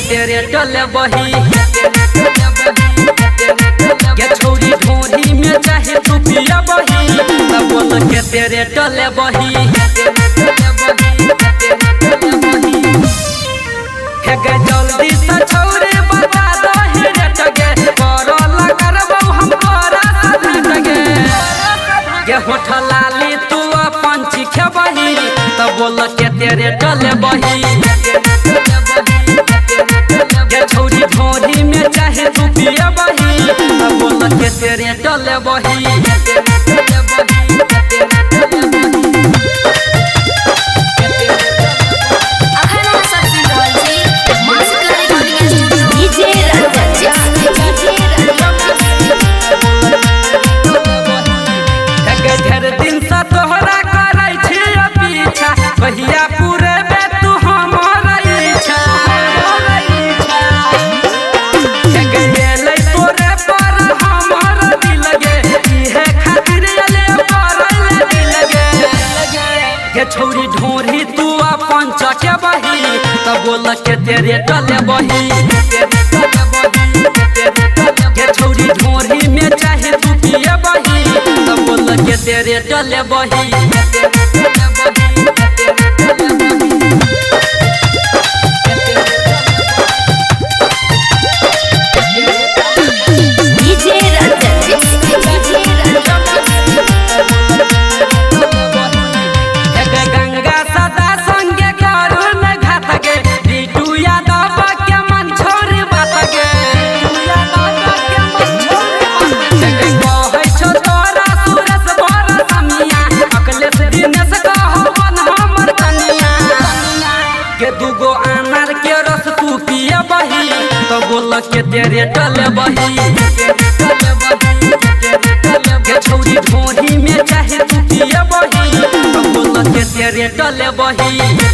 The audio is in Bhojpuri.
तेरे टले बही के छोरी ढोरी में चाहे तू पिया बही तब बोल के तेरे टले बही हे गे जल्दी से छोरे बता दो हे रेट गे करो लगरबो हम तोरा साथ गे के होठ लाली तू अपन चिखे बही तब बोल के तेरे टले बही छोरी ढोरी में चाहे तू पिया बही तब बोल के तेरे टले बही ढेर दिन से तोहरा करे छी पीछा कहिया पूरे बे तू हमर इच्छा छोरी ढोरी तू अपन चके बही तब बोल के तेरे टले बही के छोरी ढोरी में चाहे तू पिए बही तब बोल के तेरे टले बही के दूगो अनार के रस तू पिए बही तो बोल के तेरे टले बही के छोरी ढोरी में चाहे तू पिए बही तो बोल के तेरे टले बही।